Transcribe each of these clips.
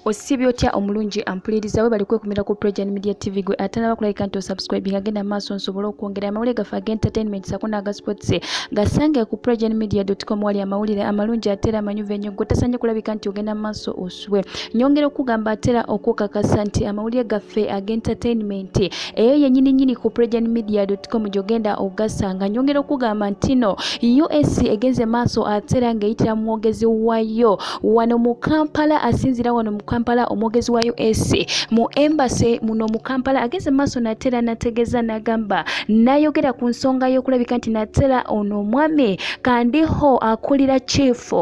Osibye otya omulungi ampuliriza we bali kwekumira ku Prejani Media TV gwe atanaba kulabika nti osubscribing agenda maaso nsobola okwongera amawulire gaffe ag'entertainment sako n'aga sports gasange ku prejanimedia.com wali amawulire amalungi ate era amanyuvu ennyo gwe tasaanye kulabika nti ogenda maaso oswe. Nyongera okugamba ate era okukakasa nti amawulire gaffe ag'entertainment eyo yennyini ku prejanimedia.com gy'ogenda ogasanga. Nyongera okugamba nti no US egenze maaso ate era ng'eyitira mu mwogezi waayo wano mu Kampala asinzira wano mu Kampala omwogezi wa US mu embassy muno mu Kampala ageze maaso natera nategeza nagamba nayogera ku nsonga y'okulabika nti natera ono mwami kandiho akulira chief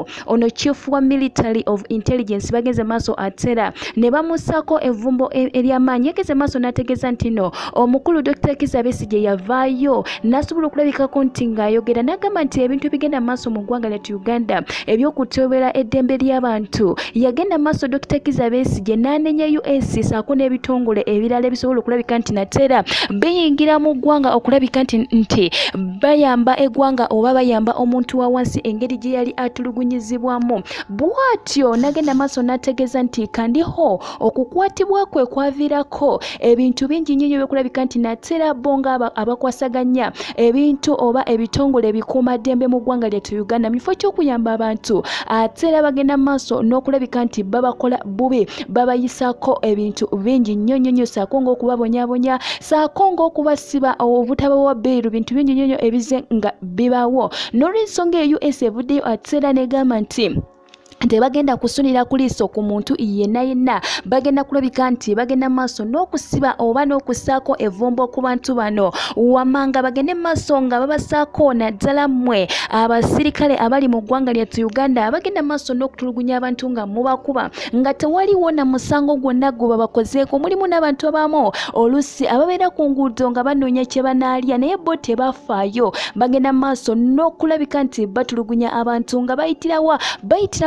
wa military of intelligence bageze maaso atera ne bamusako evumbo ery'amaanyi yageze maaso nategeza nti no omukulu Dr. Kizza Besigye yavaayo nasobola okulabikako nti ng'ayogera nagamba nti ebintu bigenda maaso mu ggwanga lyattu Uganda eby'okutobera eddembe ly'abantu yagenda maaso Dr. Kizza Besigye n'anenya US saako n'ebitongole ebirala ebisobola okulabika nti natera biyingira mu ggwanga okulabika nti bayamba eggwanga oba bayamba omuntu wa wansi engeri gye yali atulugunyizibwamu. Bw'atyo nagenda maaso n'ategeeza nti kandiho okukwatibwa kwe kwaviirako ebintu bingi nnyo byokulabika nti natera bonga abakwasaganya ebintu oba ebitongole ebikuumaddembe mu ggwanga lyattu Uganda mu kifo ky'okuyamba abantu ate era bagenda maaso n'okulabika nti babakola bubi babayisako ebintu bingi nnyo saako ng'okubabonyabonya saako ng'okubasiba obutaba bwa bbeeru bintu bingi nnyo ebize nga bibawo n'olw'ensonga US evuddeyo ate era negamba nti tebagenda kusunira kuliiso ku muntu yenna bagenda kulabika nti bagenda maaso n'okusiba oba n'okusaako evumbo ku bantu bano wamanga bagende maaso nga babasaako naddala mmwe abasirikale abali mu ggwanga lyattu Uganda bagenda maaso n'okutulugunya abantu nga mubakuba nga tewaliwo na musango gwonna gwe babakozeeko. Mulimu n'abantu abamu olusi ababeera ku nguudo nga banoonya kye banaalya naye bo tebafaayo bagenda maaso n'okulabika nti batulugunya abantu nga bayitira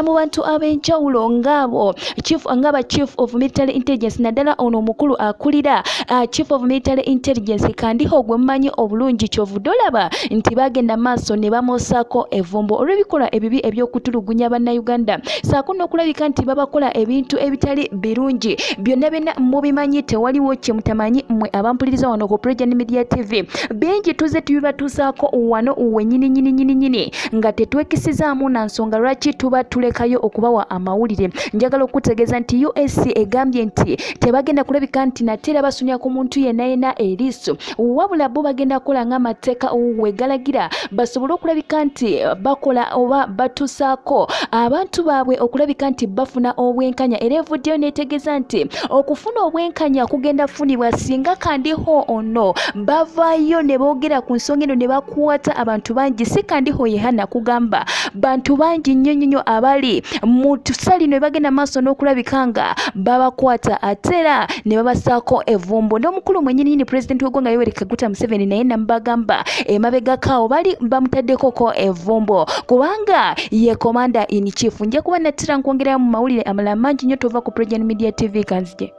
mu bantu ab'enjawulo ng'abo chief of military intelligence naddala ono omukulu akulira chief of military intelligence kandiho gwe mumanyi obulungi kyovudde olaba nti bagenda maaso ne bamusaako evumbo olw'ebikolwa ebibi eby'okutulugunya bannayuganda saako n'okulabika nti babakola ebintu ebitali birungi byonna mubimanyi tewaliwo kye mutamanyi mmwe abampuliriza wano ku Prejani Media TV bingi tuze tubibatuusaako wano wennyini nga tetwekisizaamu na nsonga lwaki tuba tulekayo okubawa amawulire. Njagala okutegeeza nti US egambye nti tebagenda kulabika nti natera basunya ku muntu yenna eriiso wabula bo bagenda kukola ng'amateeka wegalagira basobole okulabika nti bakola oba batusaako abantu baabwe okulabika nti bafuna obwenkanya era evuddeyo netegeeza nti okufuna obwenkanya kugenda funibwa singa kandiho ono bavaayo ne boogera ku nsonga eno ne bakwata abantu bangi si kandiho yehana kugamba bantu bangi nnyo abali mu tusali ne bagenda maaso n'okulabika nga babakwata ate era ne babasaako evumbo n'omukulu mwennyini President w'eggwanga Yoweri Kaguta Museveni naye namubagamba emabegakaawo bali bamutaddekoko evumbo kubanga ye commander in chief. Nja kuba nattera nkwongerayo mu mawulire amalala mangi nnyo tova ku Prejani Media TV kanzije.